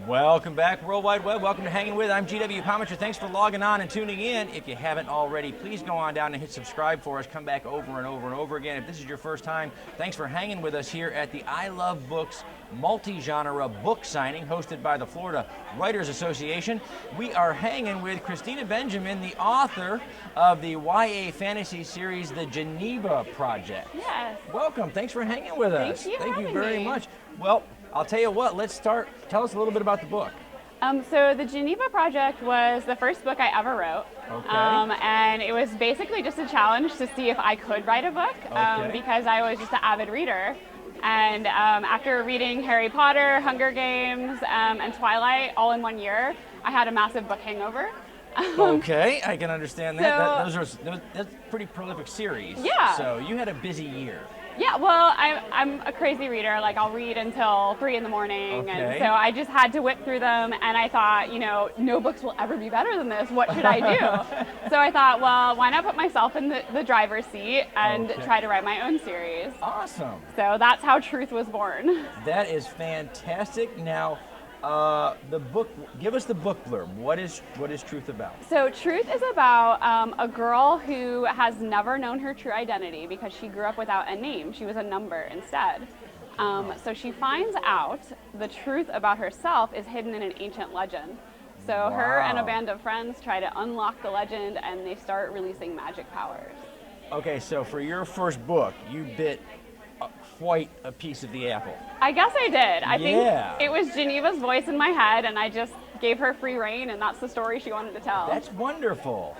Welcome back, World Wide Web. Welcome to Hanging With. I'm GW Pomichter. Thanks for logging on and tuning in. If you haven't already, please go on down and hit subscribe for us. Come back over and over and over again. If this is your first time, thanks for hanging with us here at the I Love Books multi-genre book signing hosted by the Florida Writers Association. We are hanging with Christina Benjamin, the author of the YA fantasy series, The Geneva Project. Yes. Welcome. Thanks for hanging with us. Thank you very much. Well, I'll tell you what, let's start. Tell us a little bit about the book. So The Geneva Project was the first book I ever wrote. Okay. And it was basically just a challenge to see if I could write a book because I was just an avid reader. And after reading Harry Potter, Hunger Games, and Twilight all in 1 year, I had a massive book hangover. Okay, I can understand that. So, That's a pretty prolific series. Yeah. So you had a busy year. Yeah, well, I'm a crazy reader. Like, I'll read until 3 in the morning. Okay. And so I just had to whip through them. And I thought, no books will ever be better than this. What should I do? So I thought, well, why not put myself in the driver's seat and try to write my own series? Awesome. So that's how Truth was born. That is fantastic. Now, the book, give us the book blurb. What is Truth about? So Truth is about a girl who has never known her true identity because she grew up without a name. She was a number instead. So she finds out the truth about herself is hidden in an ancient legend. So her and a band of friends try to unlock the legend, and they start releasing magic powers. Okay, so for your first book, you bit quite a piece of the apple. I guess I did. I think it was Geneva's voice in my head, and I just gave her free rein, and that's the story she wanted to tell. That's wonderful.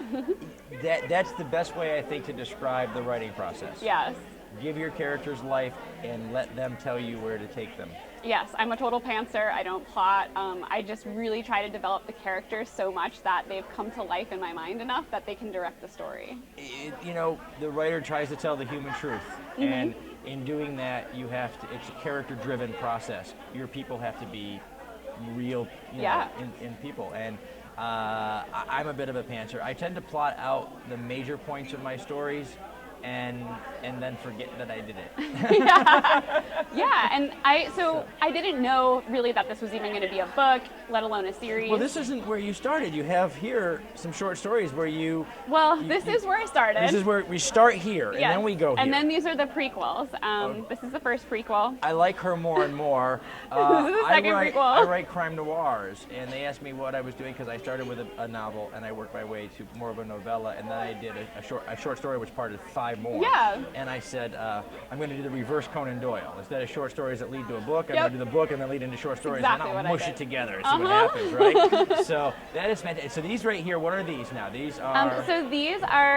That's the best way, I think, to describe the writing process. Yes. Give your characters life and let them tell you where to take them. Yes, I'm a total pantser. I don't plot. I just really try to develop the characters so much that they've come to life in my mind enough that they can direct the story. The writer tries to tell the human truth, and in doing that, it's a character-driven process. Your people have to be real, in people. And I'm a bit of a pantser. I tend to plot out the major points of my stories and then forget that I did it. Yeah, and I didn't know really that this was even going to be a book, let alone a series. Well, this isn't where you started. You have here some short stories where you... Well, this is where I started. This is where we start here, and then we go here. And then these are the prequels. This is the first prequel. I like her more and more. This is the second prequel. I write crime noirs, and they asked me what I was doing because I started with a novel, and I worked my way to more of a novella, and then I did a short story which part of 5 more. Yeah. And I said, I'm going to do the reverse Conan Doyle. Instead of short stories that lead to a book, I'm going to do the book and then lead into short stories, exactly, and I'll mush it together and see what happens, right? So that is fantastic. So these right here, what are these now? These are...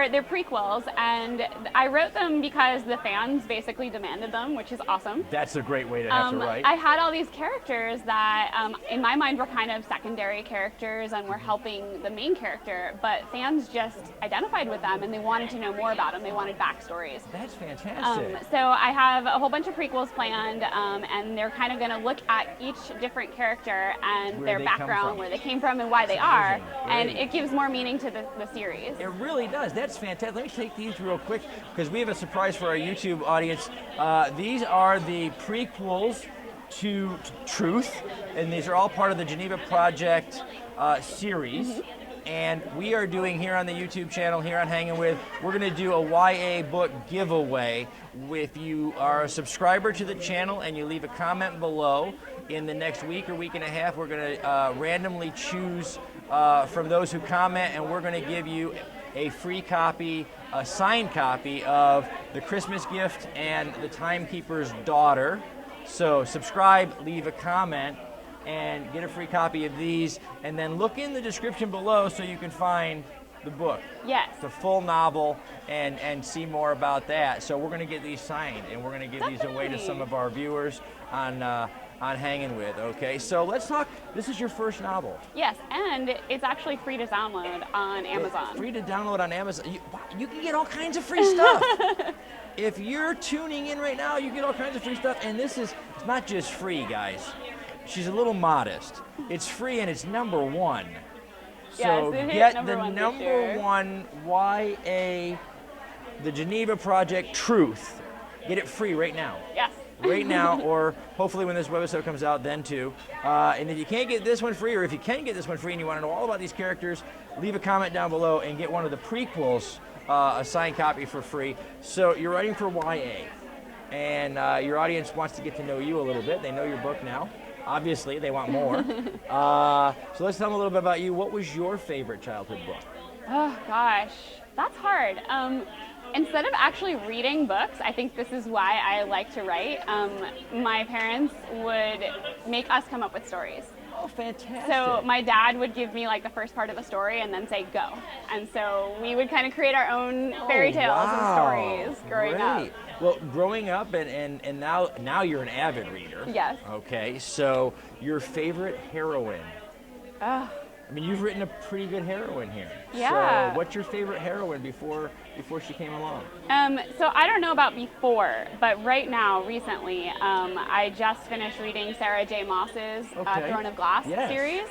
they're prequels, and I wrote them because the fans basically demanded them, which is awesome. That's a great way to have to write. I had all these characters that, in my mind, were kind of secondary characters and were helping the main character, but fans just identified with them, and they wanted to know more about them. They wanted backstories. That's fantastic. So I have a whole bunch of prequels planned, and they're kind of going to look at each different character and their background, where they came from, and why they are, and it gives more meaning to the series. It really does. That's fantastic. Let me take these real quick because we have a surprise for our YouTube audience. These are the prequels to Truth, and these are all part of the Geneva Project series. And we are doing here on the YouTube channel, here on Hangin' With, we're going to do a YA book giveaway. If you are a subscriber to the channel and you leave a comment below, in the next week or week and a half, we're going to randomly choose from those who comment, and we're going to give you a free copy, a signed copy of The Christmas Gift and The Timekeeper's Daughter. So subscribe, leave a comment, and get a free copy of these, and then look in the description below so you can find the book. Yes. The full novel, and see more about that. So we're going to get these signed, and we're going to give these away to some of our viewers on Hangin' With. Okay, so let's talk. This is your first novel. Yes, and it's actually free to download on Amazon. It's free to download on Amazon. You can get all kinds of free stuff. If you're tuning in right now, you get all kinds of free stuff, and it's not just free, guys. She's a little modest. It's free and it's #1. So get the #1 YA, The Geneva Project Truth. Get it free right now. Yes. right now, or hopefully when this webisode comes out, then too. And if you can't get this one free, or if you can get this one free and you want to know all about these characters, leave a comment down below and get one of the prequels, a signed copy for free. So you're writing for YA, and your audience wants to get to know you a little bit. They know your book now. Obviously, they want more. So let's tell them a little bit about you. What was your favorite childhood book? Oh gosh, that's hard. Instead of actually reading books, I think this is why I like to write. My parents would make us come up with stories. Oh, fantastic. So my dad would give me like the first part of a story and then say go. And so we would kind of create our own fairy tales and stories growing up. Well, growing up and now you're an avid reader. Yes. Okay, so your favorite heroine. I mean, you've written a pretty good heroine here. Yeah. So what's your favorite heroine before she came along? So I don't know about before, but right now, recently, I just finished reading Sarah J. Maas's Throne of Glass series.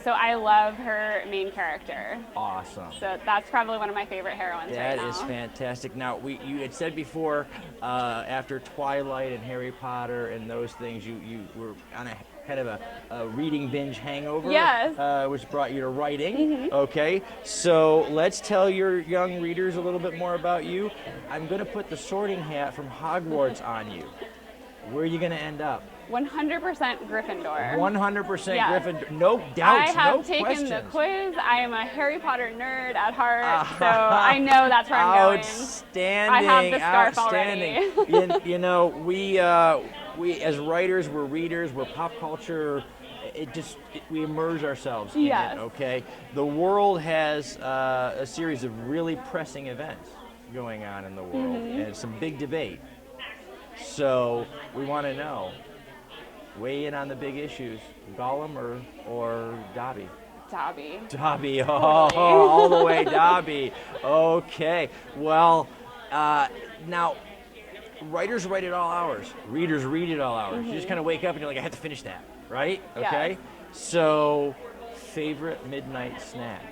So I love her main character. Awesome. So that's probably one of my favorite heroines right now. That is fantastic. Now, you had said before, after Twilight and Harry Potter and those things, you were on a kind of a reading binge hangover, which brought you to writing. Okay, so let's tell your young readers a little bit more about you. I'm going to put the sorting hat from Hogwarts on you. Where are you going to end up? 100% Gryffindor. 100% Gryffindor. No doubts, I have no taken questions. the quiz. I am a Harry Potter nerd at heart, so I know that's where I'm going. Outstanding. I have the scarf already. you know, we as writers, we're readers, we're pop culture. We immerse ourselves in it. Okay. The world has a series of really pressing events going on in the world, and some big debate. So we want to know. Weigh in on the big issues. Gollum or Dobby? Dobby. Dobby. All the way Dobby. Okay. Well, now, writers write at all hours. Readers read at all hours. You just kind of wake up and you're like, I have to finish that, right? Okay. Yes. So, favorite midnight snack?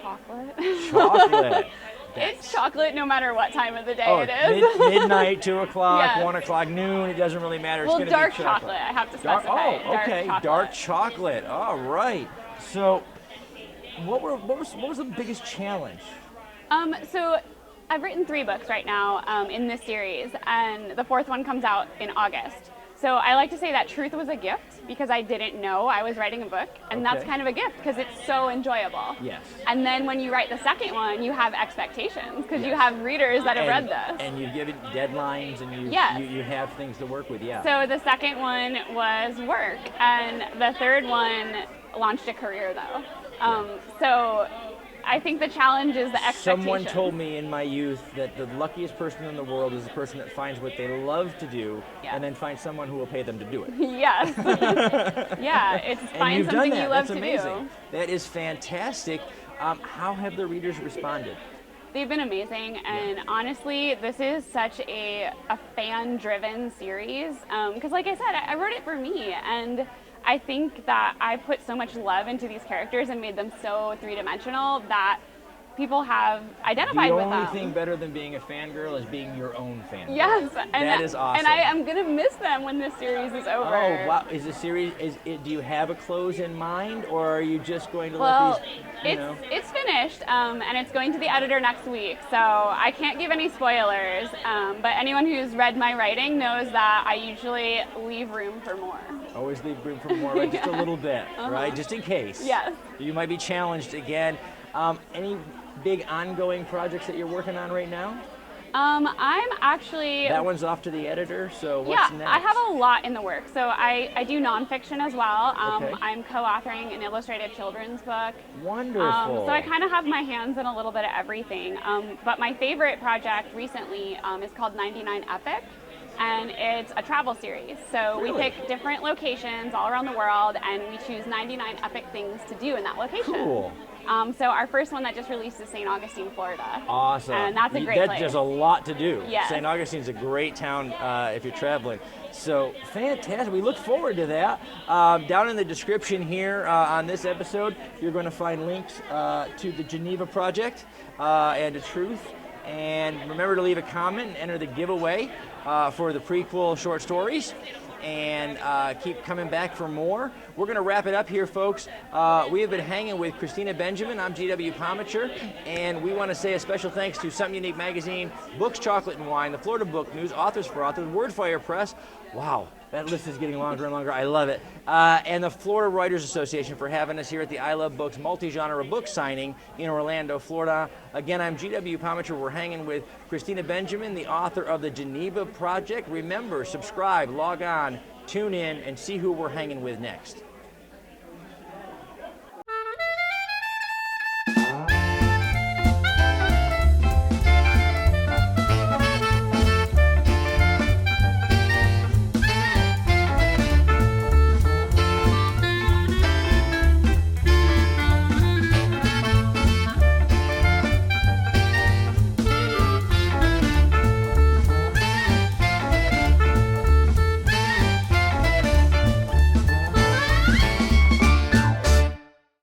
Chocolate. Chocolate. It's chocolate no matter what time of the day it is. Midnight, 2 o'clock, 1 o'clock, noon, it doesn't really matter. Well, it's dark be chocolate. I have to specify. Dark chocolate. All right. So, what was the biggest challenge? So I've written 3 books right now in this series, and the 4th one comes out in August. So I like to say that truth was a gift because I didn't know I was writing a book, and that's kind of a gift because it's so enjoyable. Yes. And then when you write the second one, you have expectations because you have readers that have read this. And you give it deadlines, and you have things to work with. Yeah. So the second one was work, and the third one launched a career though. So I think the challenge is the expectations. Someone told me in my youth that the luckiest person in the world is the person that finds what they love to do and then finds someone who will pay them to do it. Yes. Yeah, it's find something you love to do. That is fantastic. How have the readers responded? They've been amazing, and honestly, this is such a fan-driven series. Because like I said, I wrote it for me, and I think that I put so much love into these characters and made them so three-dimensional that people have identified with them. The only thing better than being a fangirl is being your own fangirl. Yes, that is awesome. And I am gonna miss them when this series is over. Oh wow! Is the series? Do you have a close in mind, or are you just going to let these? It's finished, and it's going to the editor next week. So I can't give any spoilers. But anyone who's read my writing knows that I usually leave room for more. Always leave room for more, right? Just a little bit, right? Just in case. Yes. You might be challenged again. Any big ongoing projects that you're working on right now? I'm actually... That one's off to the editor, so what's next? I have a lot in the works. So I do nonfiction as well. Okay. I'm co-authoring an illustrated children's book. Wonderful. So I kind of have my hands in a little bit of everything. But my favorite project recently is called 99 Epic. And it's a travel series. So we pick different locations all around the world, and we choose 99 epic things to do in that location. Cool. So our first one that just released is St. Augustine, Florida. Awesome. And that's a great place. There's a lot to do. Yes. St. Augustine's a great town if you're traveling. So fantastic. We look forward to that. Down in the description here on this episode, you're going to find links to the Geneva Project and to Truth. And remember to leave a comment and enter the giveaway for the prequel short stories. And keep coming back for more. We're going to wrap it up here, folks. We have been hanging with Christina Benjamin. I'm GW Pomichter, and we want to say a special thanks to Something Unique Magazine, Books, Chocolate, and Wine, the Florida Book News, Authors for Authors, Wordfire Press. Wow, that list is getting longer and longer. I love it. And the Florida Writers Association for having us here at the I Love Books multi-genre book signing in Orlando, Florida. Again, I'm GW Pomichter. We're hanging with Christina Benjamin, the author of the Geneva Project. Remember, subscribe, log on, tune in, and see who we're hanging with next.